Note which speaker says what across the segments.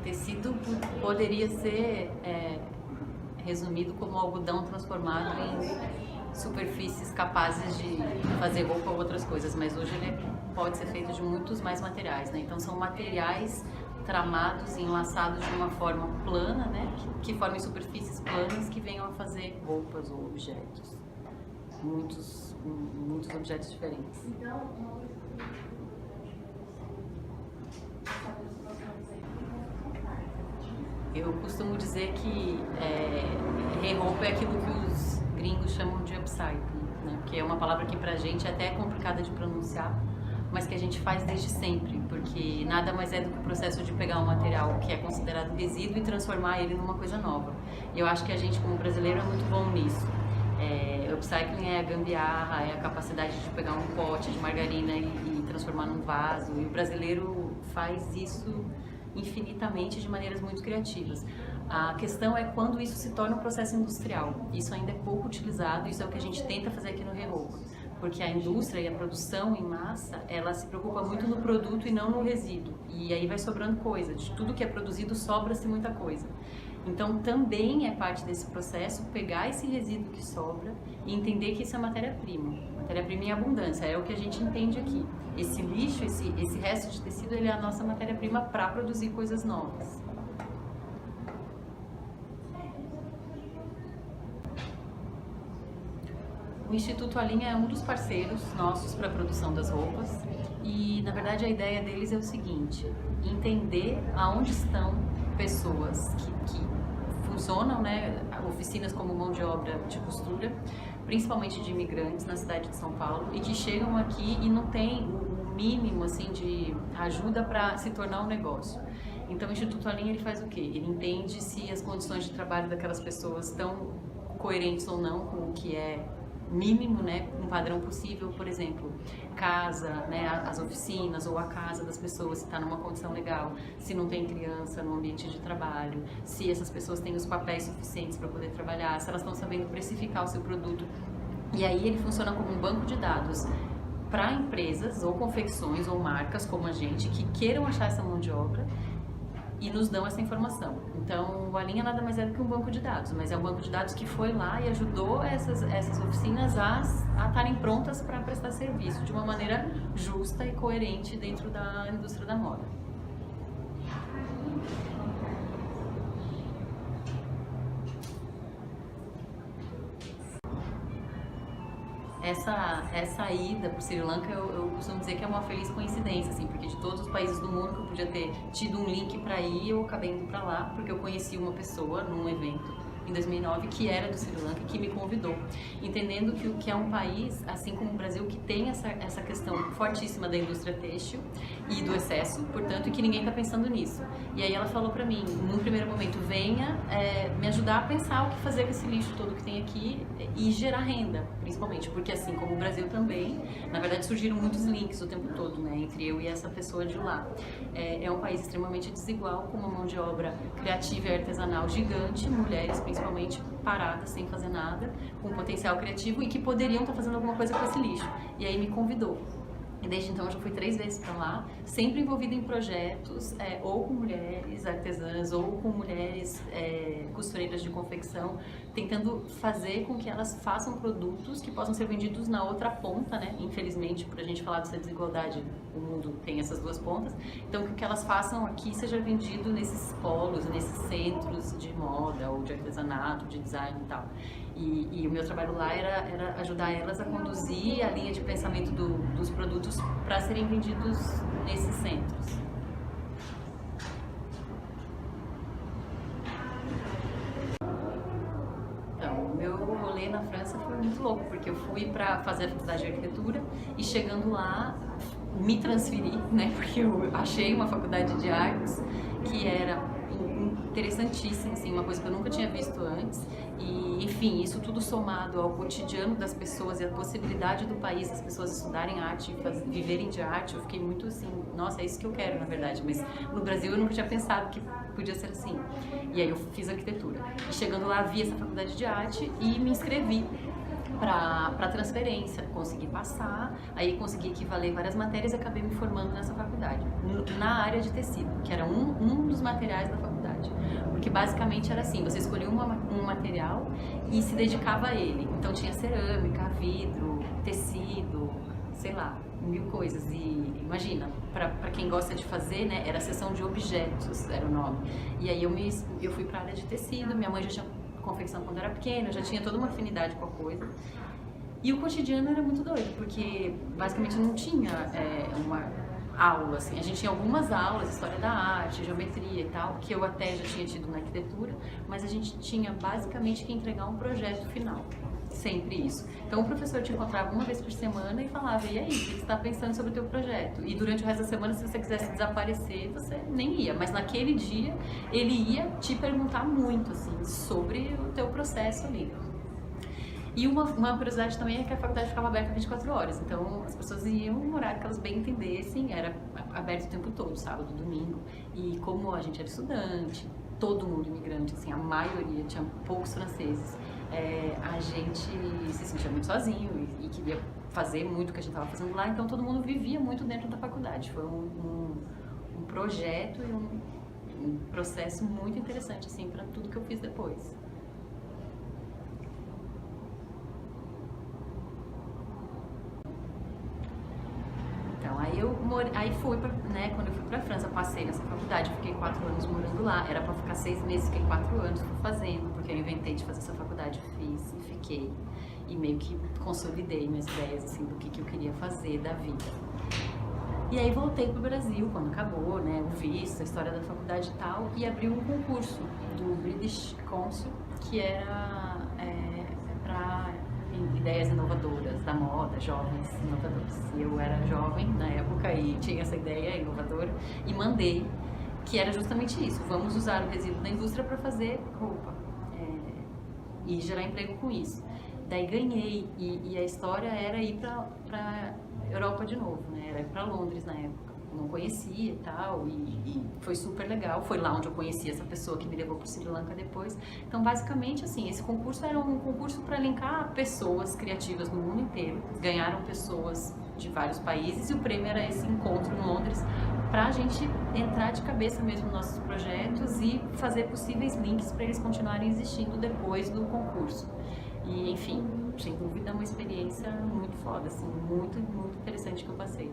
Speaker 1: Tecido poderia ser resumido como algodão transformado em superfícies capazes de fazer roupa ou outras coisas, mas hoje ele pode ser feito de muitos mais materiais, né? Então são materiais tramados e enlaçados de uma forma plana, né? Que formem superfícies planas que venham a fazer roupas ou objetos. Muitos objetos diferentes. Eu costumo dizer que re-roupa é aquilo que os gringos chamam de upcycling, né? Porque é uma palavra que pra gente até é complicada de pronunciar, mas que a gente faz desde sempre, porque nada mais é do que o processo de pegar um material que é considerado resíduo e transformar ele numa coisa nova. E eu acho que a gente, como brasileiro, é muito bom nisso. Upcycling é a gambiarra, é a capacidade de pegar um pote de margarina e transformar num vaso, e o brasileiro faz isso infinitamente de maneiras muito criativas. A questão é quando isso se torna um processo industrial. Isso ainda é pouco utilizado, isso é o que a gente tenta fazer aqui no Re-roupa, porque a indústria e a produção em massa, ela se preocupa muito no produto e não no resíduo, e aí vai sobrando coisa, de tudo que é produzido sobra-se muita coisa. Então também é parte desse processo pegar esse resíduo que sobra e entender que isso é matéria-prima. Matéria-prima em abundância, é o que a gente entende aqui. Esse lixo, esse resto de tecido, ele é a nossa matéria-prima para produzir coisas novas. O Instituto Alinha é um dos parceiros nossos para a produção das roupas e, na verdade, a ideia deles é o seguinte: entender aonde estão pessoas que funcionam, né, oficinas como mão de obra de costura, principalmente de imigrantes na cidade de São Paulo, e que chegam aqui e não tem o mínimo assim de ajuda para se tornar um negócio. Então o Instituto Alinha, ele faz o quê? Ele entende se as condições de trabalho daquelas pessoas estão coerentes ou não com o que é mínimo, né, um padrão possível, por exemplo, casa, né, as oficinas ou a casa das pessoas, se está numa condição legal, se não tem criança no ambiente de trabalho, se essas pessoas têm os papéis suficientes para poder trabalhar, se elas estão sabendo precificar o seu produto. E aí ele funciona como um banco de dados para empresas ou confecções ou marcas como a gente que queiram achar essa mão de obra e nos dão essa informação. Então, o Alinha nada mais é do que um banco de dados, mas é um banco de dados que foi lá e ajudou essas oficinas a estarem prontas para prestar serviço de uma maneira justa e coerente dentro da indústria da moda. Essa ida para o Sri Lanka eu costumo dizer que é uma feliz coincidência, assim, porque de todos os países do mundo que eu podia ter tido um link para ir, eu acabei indo para lá, porque eu conheci uma pessoa num evento em 2009 que era do Sri Lanka, que me convidou, entendendo que é um país, assim como o Brasil, que tem essa questão fortíssima da indústria têxtil e do excesso, portanto, e que ninguém está pensando nisso. E aí ela falou para mim, num primeiro momento, venha me ajudar a pensar o que fazer com esse lixo todo que tem aqui e gerar renda, principalmente, porque assim como o Brasil também, na verdade surgiram muitos links o tempo todo, né, entre eu e essa pessoa de lá. É um país extremamente desigual, com uma mão de obra criativa e artesanal gigante, mulheres principalmente paradas, sem fazer nada, com potencial criativo e que poderiam estar fazendo alguma coisa com esse lixo. E aí me convidou. E desde então eu já fui 3 vezes para lá, sempre envolvida em projetos, ou com mulheres artesãs, ou com mulheres costureiras de confecção, tentando fazer com que elas façam produtos que possam ser vendidos na outra ponta, né? Infelizmente, por a gente falar dessa desigualdade, o mundo tem essas duas pontas, então que o que elas façam aqui seja vendido nesses polos, nesses centros de moda, ou de artesanato, de design e tal. E o meu trabalho lá era ajudar elas a conduzir a linha de pensamento dos produtos para serem vendidos nesses centros. Então, o meu rolê na França foi muito louco, porque eu fui para fazer a faculdade de arquitetura e chegando lá me transferi, né, porque eu achei uma faculdade de artes que era interessantíssima, assim, uma coisa que eu nunca tinha visto antes e, enfim, isso tudo somado ao cotidiano das pessoas e a possibilidade do país das pessoas estudarem arte e viverem de arte, eu fiquei muito assim, nossa, é isso que eu quero, na verdade, mas no Brasil eu nunca tinha pensado que podia ser assim. E aí eu fiz arquitetura. E chegando lá, vi essa faculdade de arte e me inscrevi para transferência, consegui passar, aí consegui equivaler várias matérias e acabei me formando nessa faculdade, na área de tecido, que era um dos materiais da faculdade. Porque basicamente era assim, você escolhia um material e se dedicava a ele. Então tinha cerâmica, vidro, tecido, sei lá, mil coisas. E imagina, para quem gosta de fazer, né, era a seção de objetos, era o nome. E aí eu fui para a área de tecido, minha mãe já tinha confecção quando eu era pequena, eu já tinha toda uma afinidade com a coisa. E o cotidiano era muito doido, porque basicamente não tinha uma aula, assim. A gente tinha algumas aulas, história da arte, geometria e tal, que eu até já tinha tido na arquitetura, mas a gente tinha basicamente que entregar um projeto final. Sempre isso. Então o professor te encontrava uma vez por semana e falava, e aí, o que você está pensando sobre o teu projeto? E durante o resto da semana, se você quisesse desaparecer, você nem ia. Mas naquele dia, ele ia te perguntar muito, assim, sobre o teu processo ali. E uma curiosidade também é que a faculdade ficava aberta 24 horas, então as pessoas iam no horário que elas bem entendessem, era aberto o tempo todo, sábado, domingo. E como a gente era estudante, todo mundo imigrante, assim, a maioria, tinha poucos franceses, a gente se sentia muito sozinho e queria fazer muito o que a gente estava fazendo lá, então todo mundo vivia muito dentro da faculdade. Foi um projeto e um processo muito interessante, assim, para tudo que eu fiz depois. Então, aí fui pra, né, quando eu fui pra França, passei nessa faculdade, fiquei 4 anos morando lá, era pra ficar 6 meses, fiquei 4 anos, fui fazendo, porque eu inventei de fazer essa faculdade, fiz e fiquei, e meio que consolidei minhas ideias, assim, do que eu queria fazer da vida. E aí voltei pro Brasil, quando acabou, né, o visto, a história da faculdade e tal, e abri um concurso do British Council, que era pra ideias inovadoras da moda, jovens inovadores. E eu era jovem na época e tinha essa ideia inovadora e mandei, que era justamente isso, vamos usar o resíduo da indústria para fazer roupa e gerar emprego com isso. Daí ganhei e a história era ir para Europa de novo, né? Era ir para Londres na época. Não conhecia e tal, e foi super legal. Foi lá onde eu conheci essa pessoa que me levou para o Sri Lanka depois. Então, basicamente, assim, esse concurso era um concurso para linkar pessoas criativas no mundo inteiro. Ganharam pessoas de vários países e o prêmio era esse encontro em Londres para a gente entrar de cabeça mesmo nos nossos projetos e fazer possíveis links para eles continuarem existindo depois do concurso. E, enfim, sem dúvida, é uma experiência muito foda, assim, muito, muito interessante que eu passei.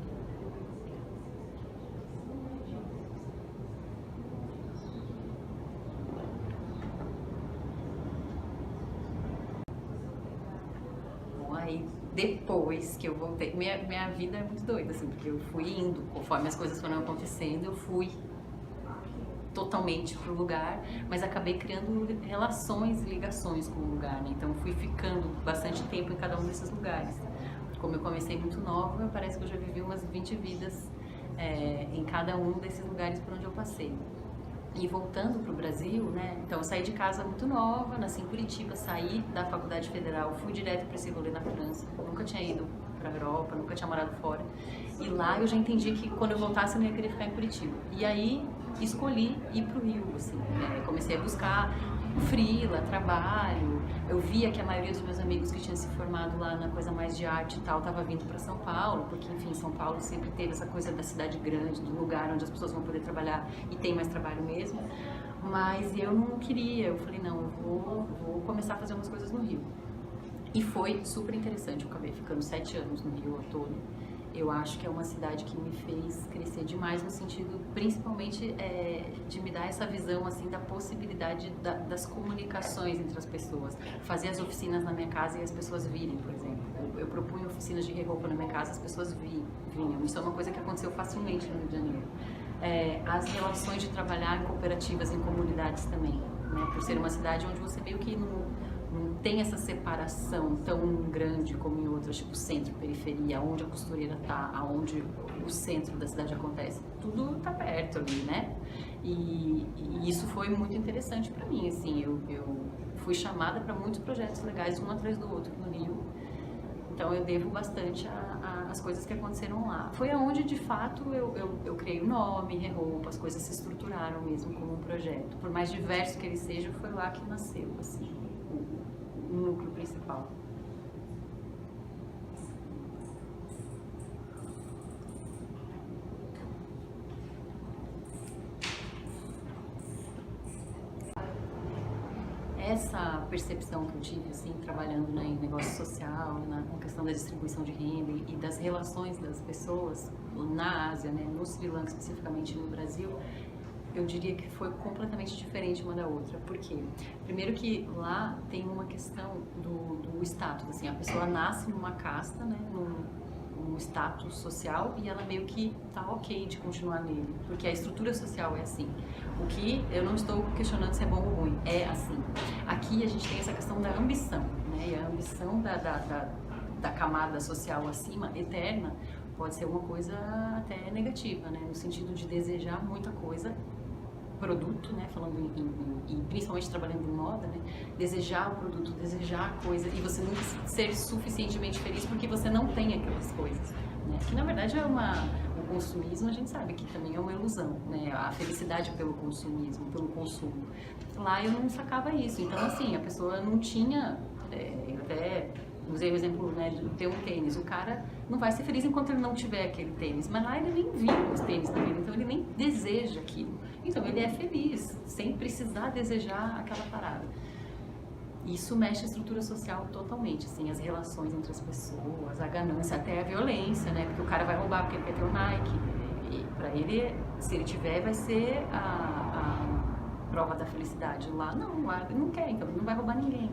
Speaker 1: Aí depois que eu voltei, minha vida é muito doida, assim, porque eu fui indo, conforme as coisas foram acontecendo, eu fui totalmente pro lugar, mas acabei criando relações e ligações com o lugar, né? Então fui ficando bastante tempo em cada um desses lugares. Como eu comecei muito nova, parece que eu já vivi umas 20 vidas em cada um desses lugares por onde eu passei. E voltando para o Brasil, né? Então eu saí de casa muito nova, nasci em Curitiba, saí da Faculdade Federal, fui direto para esse rolê na França. Eu nunca tinha ido para a Europa, nunca tinha morado fora. E lá eu já entendi que quando eu voltasse eu não ia querer ficar em Curitiba. E aí escolhi ir para o Rio, assim. Comecei a buscar freela, trabalho. Eu via que a maioria dos meus amigos que tinham se formado lá na coisa mais de arte e tal, tava vindo para São Paulo, porque enfim, São Paulo sempre teve essa coisa da cidade grande, do lugar onde as pessoas vão poder trabalhar e tem mais trabalho mesmo. Mas eu não queria, eu falei, não, eu vou começar a fazer umas coisas no Rio. E foi super interessante, eu acabei ficando 7 anos no Rio ao todo. Eu acho que é uma cidade que me fez crescer demais no sentido, principalmente, de me dar essa visão, assim, da possibilidade das comunicações entre as pessoas. Fazer as oficinas na minha casa e as pessoas virem, por exemplo. Eu propunha oficinas de roupa na minha casa, as pessoas vinham. Isso é uma coisa que aconteceu facilmente no Rio de Janeiro. As relações de trabalhar em cooperativas, em comunidades também, né? Por ser uma cidade onde você meio que não tem essa separação tão grande como em outras, tipo centro, periferia, onde a costureira tá, aonde o centro da cidade acontece. Tudo tá perto ali, né? E isso foi muito interessante para mim, assim, eu fui chamada para muitos projetos legais, um atrás do outro no Rio. Então eu devo bastante às coisas que aconteceram lá. Foi aonde, de fato, eu criei o nome, Reroupa, as coisas se estruturaram mesmo como um projeto. Por mais diverso que ele seja, foi lá que nasceu, assim, o núcleo principal. essa percepção que eu tive, assim, trabalhando, né, em negócio social, na questão da distribuição de renda e das relações das pessoas na Ásia, né, no Sri Lanka, especificamente no Brasil, eu diria que foi completamente diferente uma da outra. Por quê? Primeiro que lá tem uma questão do status, assim, a pessoa nasce numa casta, né, num status social e ela meio que tá ok de continuar nele, porque a estrutura social é assim. O que eu não estou questionando se é bom ou ruim, é assim. Aqui a gente tem essa questão da ambição, né, e a ambição da camada social acima, eterna, pode ser uma coisa até negativa, né, no sentido de desejar muita coisa, produto, né, falando e principalmente trabalhando em moda, né, desejar o produto, desejar a coisa e você nunca ser suficientemente feliz porque você não tem aquelas coisas, né, que na verdade o consumismo a gente sabe que também é uma ilusão, né, a felicidade pelo consumismo, pelo consumo. Lá eu não sacava isso, então assim, a pessoa não tinha, eu até usei o exemplo, né, de ter um tênis. O cara não vai ser feliz enquanto ele não tiver aquele tênis, mas lá ele nem viu os tênis na vida, então ele nem deseja aquilo. Então ele é feliz, sem precisar desejar aquela parada. Isso mexe a estrutura social totalmente, assim, as relações entre as pessoas, a ganância, até a violência, né, porque o cara vai roubar porque ele quer ter o Nike, e pra ele, se ele tiver, vai ser a prova da felicidade. Lá não, lá ele não quer, então ele não vai roubar ninguém.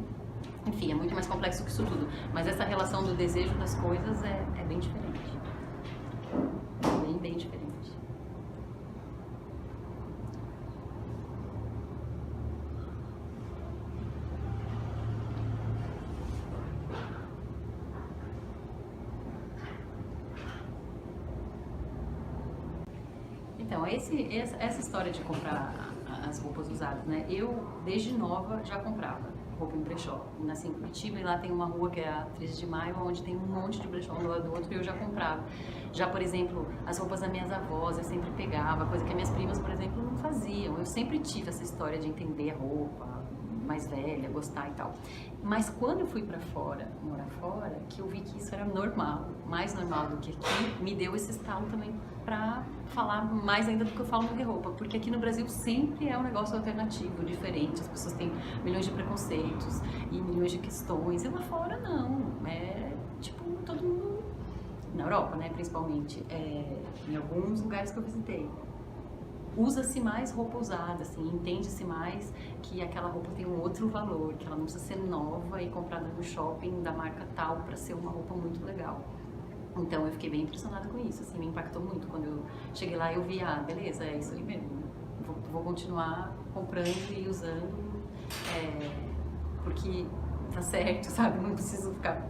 Speaker 1: Enfim, é muito mais complexo que isso tudo. Mas essa relação do desejo das coisas é bem diferente. Bem diferente. Então, essa história de comprar as roupas usadas, né? Eu, desde nova, já comprava roupa em brechó. Eu nasci em Curitiba e lá tem uma rua que é a 13 de Maio, onde tem um monte de brechó um do lado do outro e eu já comprava. Já, por exemplo, as roupas das minhas avós eu sempre pegava, coisa que as minhas primas, por exemplo, não faziam. Eu sempre tive essa história de entender a roupa mais velha, gostar e tal. Mas quando eu fui pra fora, morar fora, que eu vi que isso era normal, mais normal do que aqui, me deu esse estalo também pra falar mais ainda do que eu falo no roupa, porque aqui no Brasil sempre é um negócio alternativo, diferente, as pessoas têm milhões de preconceitos e milhões de questões, e lá fora não, é tipo todo mundo, na Europa, né, principalmente, em alguns lugares que eu visitei, usa-se mais roupa usada, assim, entende-se mais que aquela roupa tem um outro valor, que ela não precisa ser nova e comprada no shopping da marca tal para ser uma roupa muito legal. Então eu fiquei bem impressionada com isso, assim, me impactou muito. Quando eu cheguei lá eu vi, beleza, é isso aí mesmo, vou continuar comprando e usando, porque tá certo, sabe, não preciso ficar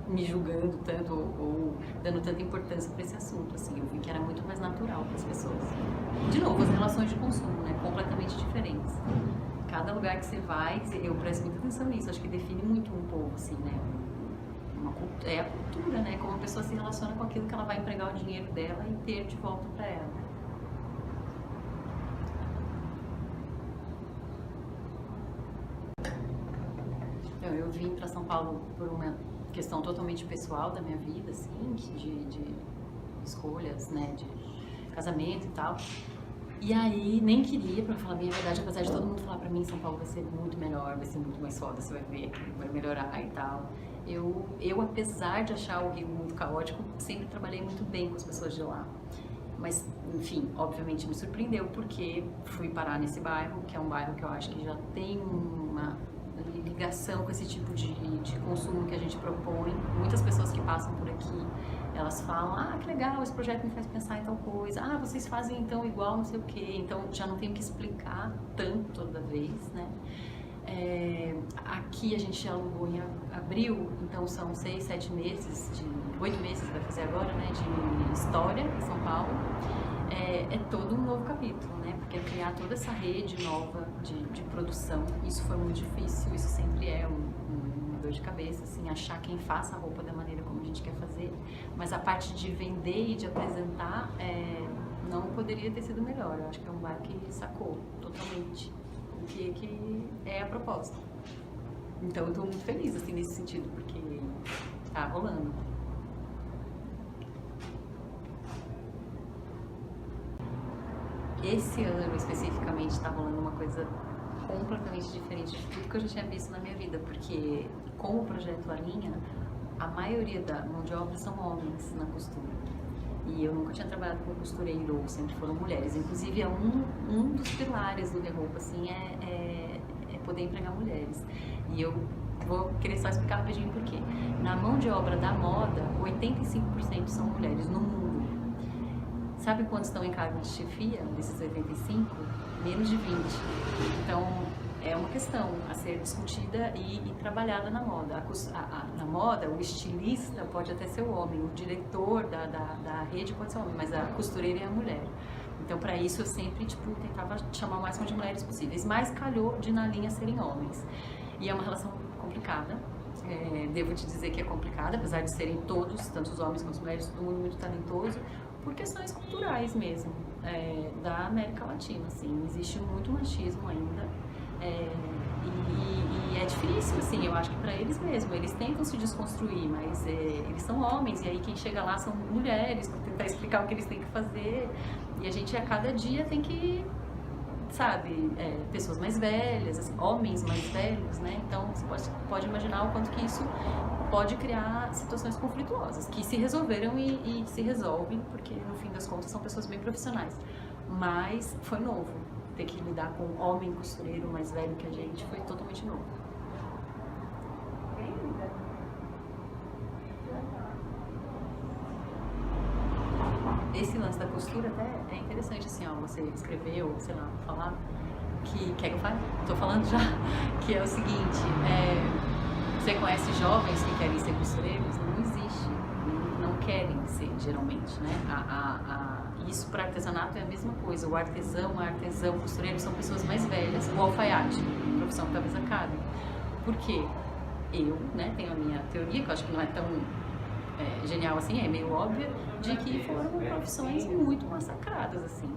Speaker 1: me julgando tanto ou dando tanta importância para esse assunto, assim, eu vi que era muito mais natural para as pessoas. De novo, as relações de consumo, né, completamente diferentes. Cada lugar que você vai, eu presto muita atenção nisso, acho que define muito um povo, assim, né, é a cultura, né, como a pessoa se relaciona com aquilo que ela vai empregar o dinheiro dela e ter de volta para ela. Então, eu vim para São Paulo por uma questão totalmente pessoal da minha vida, assim, de escolhas, né, de casamento e tal. E aí, nem queria, pra falar a minha verdade, apesar de todo mundo falar pra mim, São Paulo vai ser muito melhor, vai ser muito mais foda, você vai ver, vai melhorar e tal. Eu, apesar de achar o Rio muito caótico, sempre trabalhei muito bem com as pessoas de lá. Mas, enfim, obviamente me surpreendeu, porque fui parar nesse bairro, que é um bairro que eu acho que já tem uma ligação com esse tipo de consumo que a gente propõe. Muitas pessoas que passam por aqui, elas falam, que legal, esse projeto me faz pensar em tal coisa, vocês fazem então igual não sei o que, então já não tenho que explicar tanto toda vez, né? Aqui a gente alugou em abril, então são 6, 7 meses, 8 meses vai fazer agora, né, de história em São Paulo. É todo um novo capítulo, né, porque criar toda essa rede nova de produção, isso foi muito difícil, isso sempre é uma dor de cabeça, assim, achar quem faça a roupa da maneira como a gente quer fazer, mas a parte de vender e de apresentar não poderia ter sido melhor. Eu acho que é um bar que sacou totalmente o que é a proposta. Então eu tô muito feliz, assim, nesse sentido, porque tá rolando. Esse ano especificamente tá rolando uma coisa completamente diferente de tudo que eu já tinha visto na minha vida, porque com o projeto Alinha, a maioria da mão de obra são homens na costura. E eu nunca tinha trabalhado com costureiro, sempre foram mulheres. Inclusive, um dos pilares do Reroupa, assim, é poder empregar mulheres. E eu vou querer só explicar rapidinho por quê. Na mão de obra da moda, 85% são mulheres no mundo. Sabe quantos estão em cargo de chefia desses 85? Menos de 20. Então, é uma questão a ser discutida e trabalhada na moda. Na moda, o estilista pode até ser o homem, o diretor da rede pode ser o homem, mas a costureira é a mulher. Então, para isso, eu sempre tentava chamar o máximo de mulheres possíveis, mas calhou de na linha serem homens. E é uma relação complicada. Devo te dizer que é complicada, apesar de serem todos, tanto os homens quanto as mulheres, todo mundo muito talentoso, por questões culturais mesmo, da América Latina, assim, existe muito machismo ainda, e é difícil, assim, eu acho que para eles mesmo, eles tentam se desconstruir, mas eles são homens, e aí quem chega lá são mulheres, para tentar explicar o que eles têm que fazer, e a gente a cada dia tem que, sabe, pessoas mais velhas, assim, homens mais velhos, né, então você pode imaginar o quanto que isso pode criar situações conflituosas, que se resolveram e se resolvem, porque no fim das contas são pessoas bem profissionais. Mas foi novo, ter que lidar com um homem costureiro mais velho que a gente foi totalmente novo. Esse lance da costura até é interessante, assim, ó, você escreveu, sei lá, falar, quer que eu fale? Tô falando já, que é o seguinte, você conhece jovens que querem ser costureiros? Não existe, não querem ser, geralmente, né? Isso para artesanato é a mesma coisa. O artesão, a artesã, o costureiro são pessoas mais velhas. O alfaiate, profissão que talvez acabe. Por quê? Eu, né, tenho a minha teoria, que eu acho que não é tão genial assim, é meio óbvia, de que foram profissões muito massacradas, assim.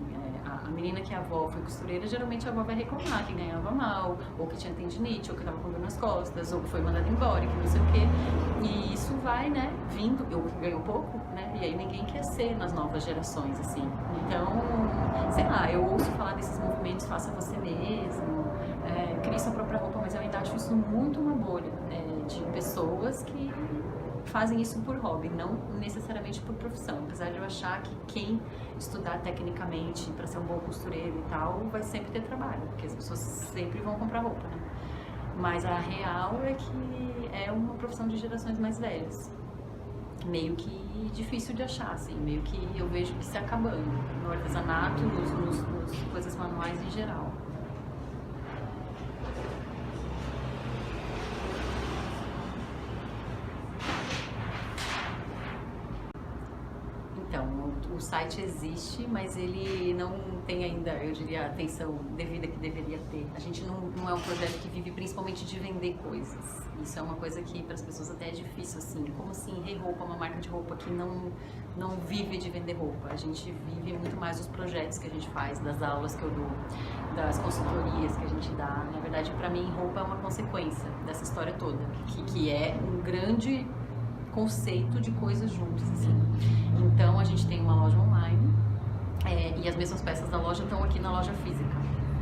Speaker 1: A menina que a avó foi costureira, geralmente a avó vai reclamar que ganhava mal, ou que tinha tendinite, ou que tava com dor nas costas, ou que foi mandada embora, que não sei o quê. E isso vai, né, vindo, ou que ganhou pouco, né, e aí ninguém quer ser nas novas gerações, assim. Então, sei lá, eu ouço falar desses movimentos, faça você mesmo, crie sua própria roupa, mas eu ainda acho isso muito uma bolha de pessoas que fazem isso por hobby, não necessariamente por profissão, apesar de eu achar que quem estudar tecnicamente para ser um bom costureiro e tal, vai sempre ter trabalho, porque as pessoas sempre vão comprar roupa, né? Mas a real é que é uma profissão de gerações mais velhas, meio que difícil de achar, assim, meio que eu vejo que se acabando no artesanato, nos coisas manuais em geral. Então, o site existe, mas ele não tem ainda, eu diria, a atenção devida que deveria ter. A gente não é um projeto que vive principalmente de vender coisas. Isso é uma coisa que para as pessoas até é difícil, assim. Como assim, Reroupa, uma marca de roupa que não vive de vender roupa? A gente vive muito mais dos projetos que a gente faz, das aulas que eu dou, das consultorias que a gente dá. Na verdade, para mim, roupa é uma consequência dessa história toda, que é um grande conceito de coisas juntas, assim. Então a gente tem uma loja online e as mesmas peças da loja estão aqui na loja física.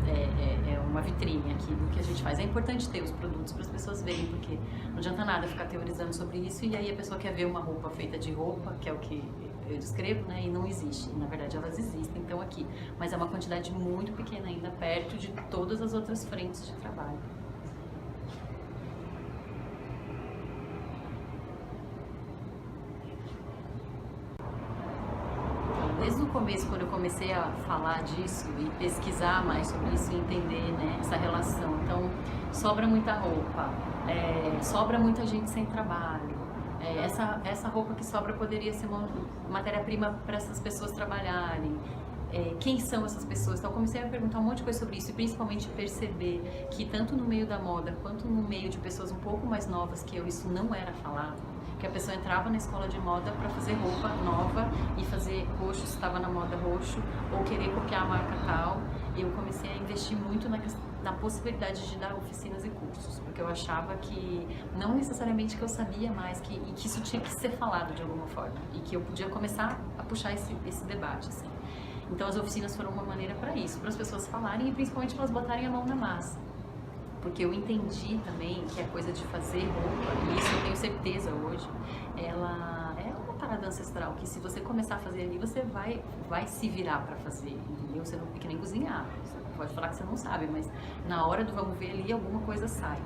Speaker 1: É uma vitrine aqui do que a gente faz. É importante ter os produtos para as pessoas verem, porque não adianta nada ficar teorizando sobre isso e aí a pessoa quer ver uma roupa feita de roupa, que é o que eu descrevo, né, e não existe. Na verdade elas existem, então aqui, mas é uma quantidade muito pequena ainda, perto de todas as outras frentes de trabalho. Desde o começo, quando eu comecei a falar disso e pesquisar mais sobre isso e entender, né, essa relação, então sobra muita roupa, sobra muita gente sem trabalho, essa roupa que sobra poderia ser uma matéria-prima para essas pessoas trabalharem. Quem são essas pessoas? Então eu comecei a perguntar um monte de coisa sobre isso e principalmente perceber que tanto no meio da moda quanto no meio de pessoas um pouco mais novas que eu, isso não era falado. Que a pessoa entrava na escola de moda para fazer roupa nova e fazer roxo se estava na moda roxo ou querer copiar a marca tal. Eu comecei a investir muito na possibilidade de dar oficinas e cursos, porque eu achava que não necessariamente que eu sabia mais e que isso tinha que ser falado de alguma forma e que eu podia começar a puxar esse debate, assim. Então as oficinas foram uma maneira para isso, para as pessoas falarem e principalmente para elas botarem a mão na massa. porque eu entendi também que a coisa de fazer roupa, e isso eu tenho certeza hoje, ela é uma parada ancestral, que se você começar a fazer ali, você vai se virar pra fazer, entendeu? Você não fica nem cozinhar, você pode falar que você não sabe, mas na hora do vamos ver ali, alguma coisa sai.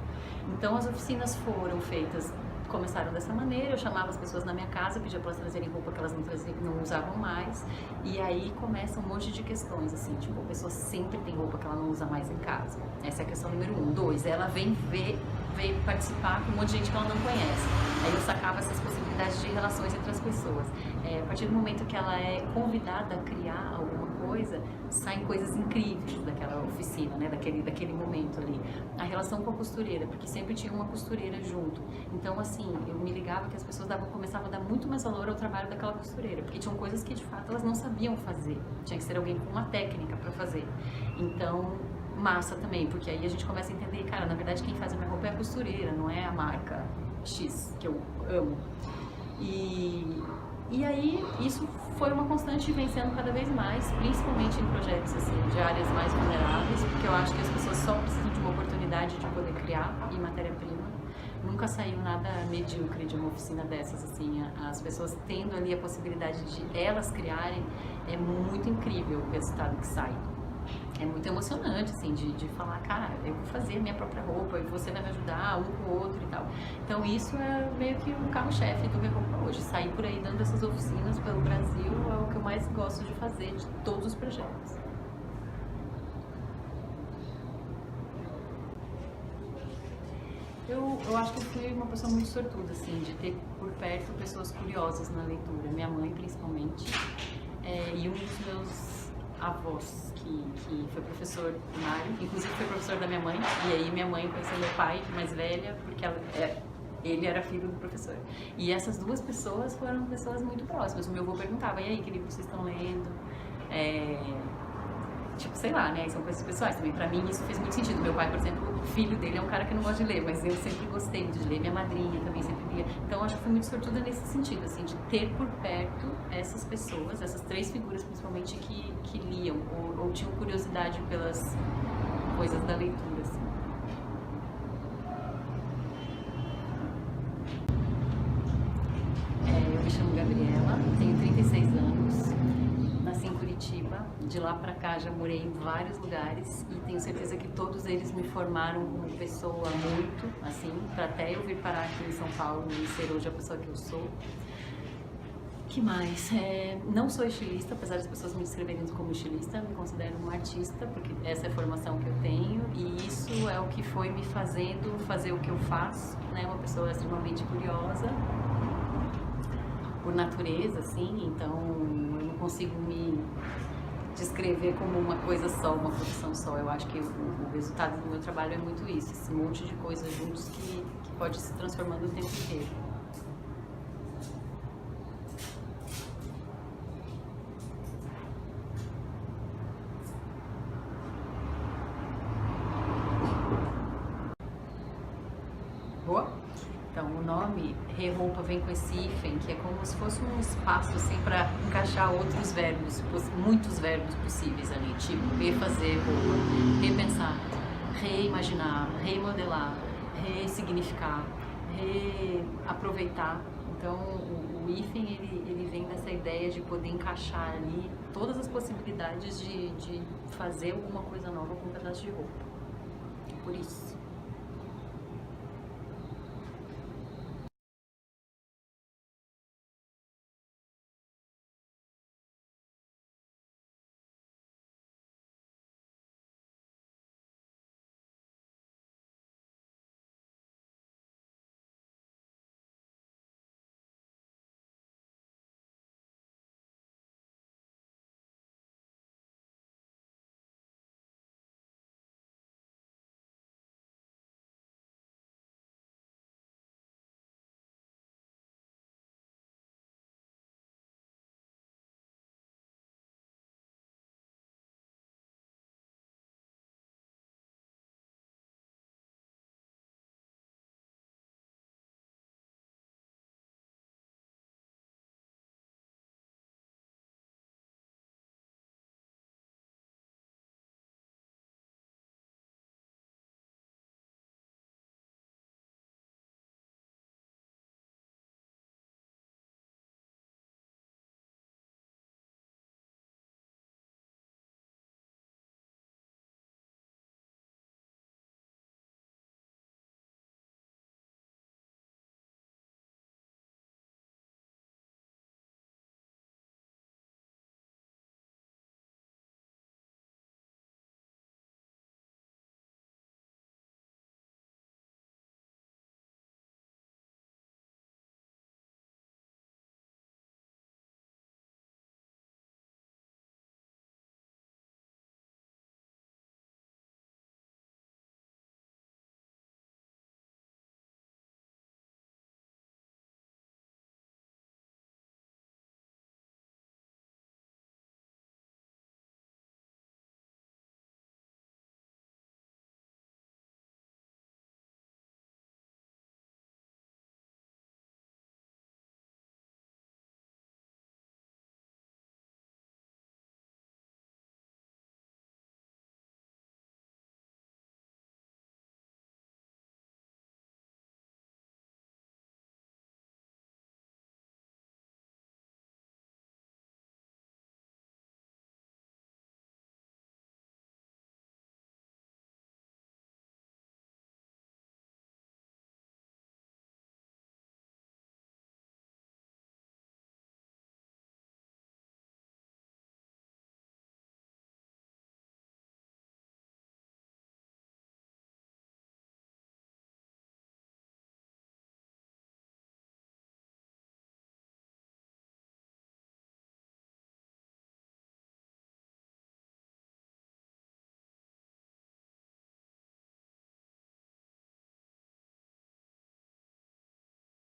Speaker 1: Então as oficinas foram feitas, começaram dessa maneira, eu chamava as pessoas na minha casa, pedia para elas trazerem roupa que elas não usavam mais, e aí começa um monte de questões, assim, tipo, a pessoa sempre tem roupa que ela não usa mais em casa. Essa é a questão número 1. 2, ela vem participar com um monte de gente que ela não conhece. Aí eu sacava essas possibilidades de relações entre as pessoas. A partir do momento que ela é convidada a criar alguma coisa, saem coisas incríveis daquela oficina, né, daquele momento ali. A relação com a costureira, porque sempre tinha uma costureira junto. Então, assim, eu me ligava que as pessoas começavam a dar muito mais valor ao trabalho daquela costureira, porque tinham coisas que, de fato, elas não sabiam fazer. Tinha que ser alguém com uma técnica para fazer. Então, massa também, porque aí a gente começa a entender, cara, na verdade quem faz a minha roupa é a costureira, não é a marca X, que eu amo. E aí isso foi uma constante vencendo cada vez mais, principalmente em projetos assim, de áreas mais vulneráveis, porque eu acho que as pessoas só precisam de uma oportunidade de poder criar e matéria-prima. Nunca saiu nada medíocre de uma oficina dessas, assim, as pessoas tendo ali a possibilidade de elas criarem, é muito incrível o resultado que sai. É muito emocionante, assim, de falar, cara, eu vou fazer a minha própria roupa e você vai me ajudar um com o outro e tal. Então isso é meio que um carro-chefe do Reroupa hoje. Sair por aí dando essas oficinas pelo Brasil é o que eu mais gosto de fazer de todos os projetos. Eu acho que eu fui uma pessoa muito sortuda, assim, de ter por perto pessoas curiosas na leitura. Minha mãe, principalmente, e um dos meus avós, que foi professor primário, inclusive foi professor da minha mãe, e aí minha mãe conheceu meu pai, mais velha, porque ele era filho do professor. E essas duas pessoas foram pessoas muito próximas. O meu avô perguntava, e aí, que livro vocês estão lendo? Tipo, sei lá, né? São coisas pessoais também. Pra mim isso fez muito sentido. Meu pai, por exemplo, o filho dele é um cara que não gosta de ler, mas eu sempre gostei muito de ler. Minha madrinha também sempre lia. Então acho que fui muito sortuda nesse sentido, assim, de ter por perto essas pessoas, essas três figuras principalmente que liam ou tinham curiosidade pelas coisas da leitura, assim. Eu me chamo Gabriela, tenho 36 anos. Nasci em Curitiba, de lá pra cá já morei em vários lugares e tenho certeza que todos eles me formaram como pessoa muito, assim, pra até eu vir parar aqui em São Paulo e ser hoje a pessoa que eu sou. Que mais? Não sou estilista, apesar das pessoas me descreverem como estilista, me considero uma artista, porque essa é a formação que eu tenho e isso é o que foi me fazendo fazer o que eu faço, né? Uma pessoa extremamente curiosa, por natureza, assim, então eu não consigo me descrever como uma coisa só, uma profissão só. Eu acho que o resultado do meu trabalho é muito isso, esse monte de coisas juntos que pode se transformando o tempo inteiro. Boa? Então, o nome Reroupa vem com esse hífen, que é como se fosse um espaço assim para encaixar outros verbos, muitos verbos possíveis ali, tipo refazer roupa, repensar, reimaginar, remodelar, ressignificar, reaproveitar. Então, o hífen ele vem dessa ideia de poder encaixar ali todas as possibilidades de fazer alguma coisa nova com um pedaço de roupa. Por isso.